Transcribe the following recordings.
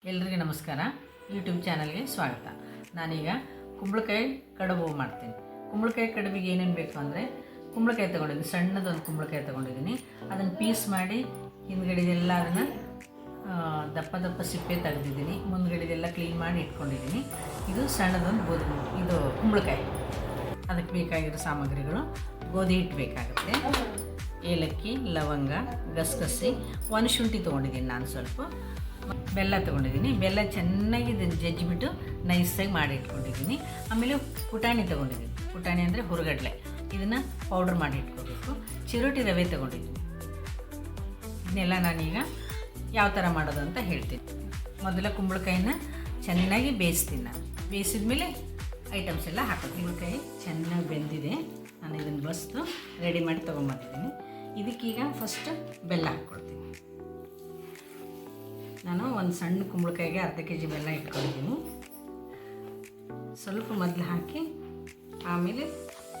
ಎಲ್ಲರಿಗೂ ನಮಸ್ಕಾರ. ಯೂಟ್ಯೂಬ್ ಚಾನಲ್ಗೆ ಸ್ವಾಗತ. ನಾನೀಗ ಕುಂಬಳಕಾಯಿ ಕಡುಬು ಮಾಡ್ತೀನಿ. ಕುಂಬಳಕಾಯಿ ಕಡುಬಿಗೆ ಏನೇನು ಬೇಕು ಅಂದರೆ, ಕುಂಬಳಕಾಯಿ ತೊಗೊಂಡಿದ್ದೀನಿ, ಸಣ್ಣದೊಂದು ಕುಂಬಳಕಾಯಿ ತೊಗೊಂಡಿದ್ದೀನಿ. ಅದನ್ನು ಪೀಸ್ ಮಾಡಿ ಹಿಂದ್ಗಡೆದೆಲ್ಲ ಅದನ್ನು ದಪ್ಪ ದಪ್ಪ ಸಿಪ್ಪೆ ತೆಗೆದಿದ್ದೀನಿ. ಮುಂದ್ಗಡೆದೆಲ್ಲ ಕ್ಲೀನ್ ಮಾಡಿ ಇಟ್ಕೊಂಡಿದ್ದೀನಿ. ಇದು ಸಣ್ಣದೊಂದು ಇದು ಕುಂಬಳಕಾಯಿ. ಅದಕ್ಕೆ ಬೇಕಾಗಿರೋ ಸಾಮಗ್ರಿಗಳು: ಗೋಧಿ ಹಿಟ್ಟು ಬೇಕಾಗುತ್ತೆ, ಏಲಕ್ಕಿ, ಲವಂಗ, ಗಸಗಸೆ, ಶುಂಠಿ ತೊಗೊಂಡಿದ್ದೀನಿ, ನಾನು ಸ್ವಲ್ಪ ಬೆಲ್ಲ ತೊಗೊಂಡಿದ್ದೀನಿ. ಬೆಲ್ಲ ಚೆನ್ನಾಗಿ ಇದನ್ನು ಜಜ್ಜಿಬಿಟ್ಟು ನೈಸಾಗಿ ಮಾಡಿ ಇಟ್ಕೊಂಡಿದ್ದೀನಿ. ಆಮೇಲೆ ಪುಟಾಣಿ ತೊಗೊಂಡಿದ್ದೀನಿ. ಪುಟಾಣಿ ಅಂದರೆ ಹುರುಗಡ್ಲೆ, ಇದನ್ನು ಪೌಡ್ರ್ ಮಾಡಿ ಇಟ್ಕೋಬೇಕು. ಚಿರೋಟಿ ರವೆ ತೊಗೊಂಡಿದ್ದೀನಿ. ಇದನ್ನೆಲ್ಲ ನಾನೀಗ ಯಾವ ಥರ ಮಾಡೋದು ಅಂತ ಹೇಳ್ತೀನಿ. ಮೊದಲ ಕುಂಬಳಕಾಯಿನ ಚೆನ್ನಾಗಿ ಬೇಯಿಸ್ತೀನಿ. ನಾನು ಬೇಯಿಸಿದ ಮೇಲೆ ಐಟಮ್ಸ್ ಎಲ್ಲ ಹಾಕೋದು. ಕುಂಬಳಕಾಯಿ ಚೆನ್ನಾಗಿ ಬೆಂದಿದೆ. ನಾನು ಇದನ್ನು ಬಸ್ತು ರೆಡಿ ಮಾಡಿ ತೊಗೊಂಬಂದಿದ್ದೀನಿ. ಇದಕ್ಕೀಗ ಫಸ್ಟ್ ಬೆಲ್ಲ ಹಾಕ್ಕೊಳ್ತೀನಿ. ನಾನು ಒಂದು ಸಣ್ಣ ಕುಂಬಳಕಾಯಿಗೆ ಅರ್ಧ kg ಬೆಲ್ಲ ಇಟ್ಕೊಂಡಿದ್ದೀನಿ. ಸ್ವಲ್ಪ ಮೊದಲು ಹಾಕಿ ಆಮೇಲೆ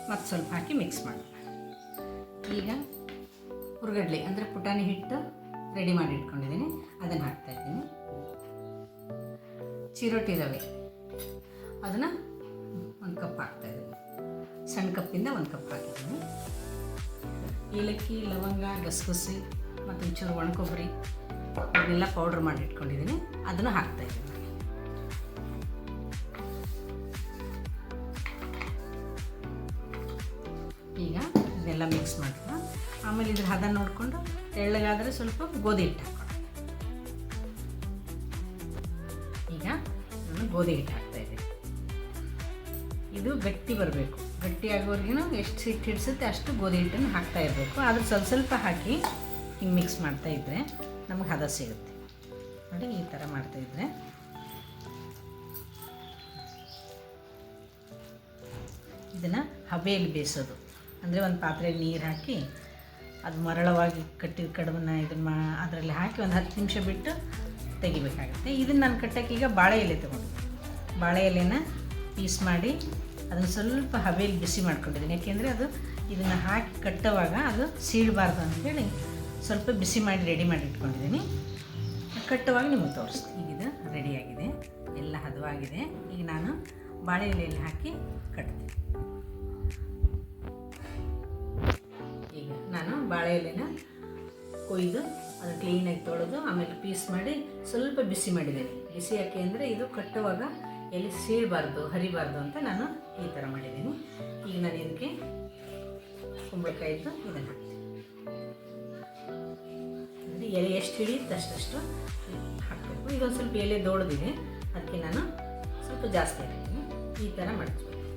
ಮತ್ತು ಸ್ವಲ್ಪ ಹಾಕಿ ಮಿಕ್ಸ್ ಮಾಡೋಣ. ಈಗ ಹುರುಗಡ್ಲೆ ಅಂದರೆ ಪುಟಾಣಿ ಹಿಟ್ಟು ರೆಡಿ ಮಾಡಿ ಇಟ್ಕೊಂಡಿದ್ದೀನಿ, ಅದನ್ನು ಹಾಕ್ತಾಯಿದ್ದೀನಿ. ಚಿರೋಟಿ ರವೆ ಅದನ್ನು 1 ಕಪ್ ಹಾಕ್ತಾಯಿದ್ದೀನಿ. ಸಣ್ಣ ಕಪ್ಪಿಂದ 1 ಕಪ್ ಹಾಕಿದ್ದೀನಿ. ಏಲಕ್ಕಿ, ಲವಂಗ, ಗಸಗಸೆ ಮತ್ತು ಒಂಚೂರು ಒಣಕೊಬ್ಬರಿ ಇದನ್ನೆಲ್ಲ ಪೌಡ್ರ್ ಮಾಡಿ ಇಟ್ಕೊಂಡಿದ್ದೀನಿ, ಅದನ್ನು ಹಾಕ್ತಾಯಿದ್ದೀನಿ. ಈಗ ಇದನ್ನೆಲ್ಲ ಮಿಕ್ಸ್ ಮಾಡ್ತೀನಿ. ಆಮೇಲೆ ಇದ್ರ ಹದ ನೋಡಿಕೊಂಡು ತೆಳ್ಳಗಾದರೆ ಸ್ವಲ್ಪ ಗೋಧಿ ಹಿಟ್ಟು ಹಾಕೋಣ. ಈಗ ನಾನು ಗೋಧಿ ಹಿಟ್ಟು ಹಾಕ್ತಾಯಿದ್ದೀನಿ. ಇದು ಗಟ್ಟಿ ಬರಬೇಕು. ಗಟ್ಟಿ ಆಗೋವರೆಗೂ ಎಷ್ಟು ಹಿಟ್ಟು ಹಿಡಿಸುತ್ತೆ ಅಷ್ಟು ಗೋಧಿ ಹಿಟ್ಟನ್ನು ಹಾಕ್ತಾ ಇರಬೇಕು. ಆದರೆ ಸ್ವಲ್ಪ ಸ್ವಲ್ಪ ಹಾಕಿ ಹಿಂಗೆ ಮಿಕ್ಸ್ ಮಾಡ್ತಾಯಿದ್ರೆ ನಮಗೆ ಹದ ಸಿಗುತ್ತೆ. ನೋಡಿ, ಈ ಥರ ಮಾಡ್ತಾಯಿದ್ರೆ ಇದನ್ನು ಹಬೆಯಲ್ಲಿ ಬೇಯಿಸೋದು. ಅಂದರೆ ಒಂದು ಪಾತ್ರೆಗೆ ನೀರು ಹಾಕಿ ಅದು ಮರಳವಾಗಿ ಕಟ್ಟಿದ ಕಡುಬನ್ನು ಇದನ್ನು ಅದರಲ್ಲಿ ಹಾಕಿ ಒಂದು 10 ನಿಮಿಷ ಬಿಟ್ಟು ತೆಗಿಬೇಕಾಗುತ್ತೆ. ಇದನ್ನು ನಾನು ಕಟ್ಟೋಕ್ಕೆ ಈಗ ಬಾಳೆ ಎಲೆ ತೊಗೊಂಡಿದ್ದೀನಿ. ಬಾಳೆ ಎಲೆನ ಪೀಸ್ ಮಾಡಿ ಅದನ್ನು ಸ್ವಲ್ಪ ಹಬೆಯಲ್ಲಿ ಬಿಸಿ ಮಾಡ್ಕೊಂಡಿದ್ದೀನಿ. ಯಾಕೆಂದರೆ ಅದು ಇದನ್ನು ಹಾಕಿ ಕಟ್ಟುವಾಗ ಅದು ಸೀಳಬಾರ್ದು ಅಂಥೇಳಿ ಸ್ವಲ್ಪ ಬಿಸಿ ಮಾಡಿ ರೆಡಿ ಮಾಡಿ ಇಟ್ಕೊಂಡಿದ್ದೀನಿ. ಕಟ್ಟುವಾಗ ನಿಮಗೆ ತೋರಿಸ್ತೀನಿ. ಈಗ ಇದು ರೆಡಿಯಾಗಿದೆ, ಎಲ್ಲ ಹದವಾಗಿದೆ. ಈಗ ನಾನು ಬಾಳೆ ಎಲೆಯಲ್ಲಿ ಹಾಕಿ ಕಟ್ತೀನಿ. ಈಗ ನಾನು ಬಾಳೆ ಎಲೆನ ಕೊಯ್ದು ಅದು ಕ್ಲೀನಾಗಿ ತೊಳೆದು ಆಮೇಲೆ ಪೀಸ್ ಮಾಡಿ ಸ್ವಲ್ಪ ಬಿಸಿ ಮಾಡಿದ್ದೀನಿ. ಬಿಸಿ ಯಾಕೆ ಅಂದರೆ ಇದು ಕಟ್ಟುವಾಗ ಎಲೆ ಸೀಳಬಾರ್ದು, ಹರಿಬಾರ್ದು ಅಂತ ನಾನು ಈ ಥರ ಮಾಡಿದ್ದೀನಿ. ಈಗ ನಾನು ಇದಕ್ಕೆ ಕುಂಬಳಕಾಯಿದ್ದು ಇದನ್ನು ಹಾಕ್ತೀನಿ. ಅಂದರೆ ಎಲೆ ಎಷ್ಟು ಹಿಡಿಯುತ್ತೆ ಅಷ್ಟು ಹಾಕಬೇಕು. ಇದೊಂದು ಸ್ವಲ್ಪ ಎಲೆ ದೊಡ್ಡದಿದೆ, ಅದಕ್ಕೆ ನಾನು ಸ್ವಲ್ಪ ಜಾಸ್ತಿ ಹಾಕ್ತೀನಿ. ಈ ಥರ ಮಡಚಬೇಕು.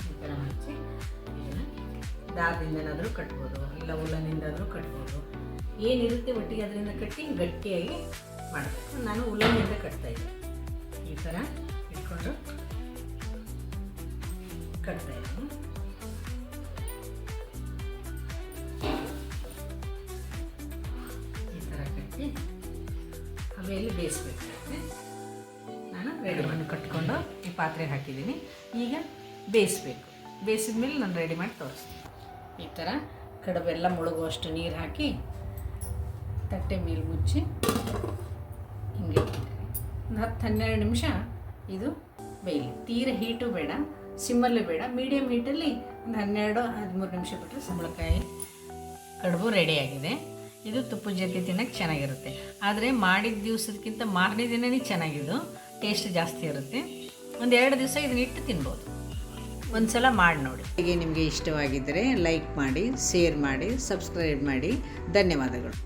ಈ ಥರ ಮಡಚಿ ಇದನ್ನು ದಾರದಿಂದನಾದರೂ ಕಟ್ಬೋದು, ಇಲ್ಲ ಉಲ್ಲನಿಂದಾದರೂ ಕಟ್ಬೋದು. ಏನಿರುತ್ತೆ ಒಟ್ಟಿಗೆ ಅದರಿಂದ ಕಟ್ಟಿ ಗಟ್ಟಿಯಾಗಿ ಮಾಡಬೇಕು. ನಾನು ಉಲ್ಲನಿಂದ ಕಟ್ತಾಯಿದ್ದೆ. ಈ ಥರ ಇಟ್ಕೊಂಡು ಕಟ್ತಾಯಿದ್ದೀನಿ. ಈ ಥರ ಕಟ್ಟಿ ಹಬೆಯಲ್ಲಿ ಬೇಯಿಸ್ಬೇಕಾಗುತ್ತೆ. ನಾನು ರೆಡಿ ಮಾಡಿ ಕಟ್ಕೊಂಡು ಈ ಪಾತ್ರೆಗೆ ಹಾಕಿದ್ದೀನಿ. ಈಗ ಬೇಯಿಸ್ಬೇಕು. ಬೇಯಿಸಿದ ಮೇಲೆ ನಾನು ರೆಡಿ ಮಾಡಿ ತೋರಿಸ್ತೀನಿ. ಈ ಥರ ಕಡುಬೆಲ್ಲ ಮುಳುಗುವಷ್ಟು ನೀರು ಹಾಕಿ ತಟ್ಟೆ ಮೇಲೆ ಮುಚ್ಚಿ ಹಿಂಗೆ ಒಂದು 10-12 ನಿಮಿಷ ಇದು ಬೇಯಲಿ. ತೀರ ಹೀಟು ಬೇಡ, ಸಿಮ್ಮಲ್ಲೇ ಬೇಡ, ಮೀಡಿಯಮ್ ಹೀಟಲ್ಲಿ ಒಂದು 12-13 ನಿಮಿಷ ಬಿಟ್ಟರೆ ಕುಂಬಳಕಾಯಿ ಕಡುಬು ರೆಡಿಯಾಗಿದೆ. ಇದು ತುಪ್ಪದ ಜೊತೆ ತಿನ್ನೋಕ್ಕೆ ಚೆನ್ನಾಗಿರುತ್ತೆ. ಆದರೆ ಮಾಡಿದ ದಿವಸಕ್ಕಿಂತ ಮಾರನೇ ದಿನವೇ ಚೆನ್ನಾಗಿದ್ದು, ಟೇಸ್ಟ್ ಜಾಸ್ತಿ ಇರುತ್ತೆ. ಒಂದು 2 ದಿವಸ ಇದನ್ನ ಇಟ್ಟು ತಿನ್ಬೋದು. ಒಂದು ಸಲ ಮಾಡಿ ನೋಡಿ. ಹೀಗೆ ನಿಮಗೆ ಇಷ್ಟವಾಗಿದ್ದರೆ ಲೈಕ್ ಮಾಡಿ, ಶೇರ್ ಮಾಡಿ, ಸಬ್ಸ್ಕ್ರೈಬ್ ಮಾಡಿ. ಧನ್ಯವಾದಗಳು.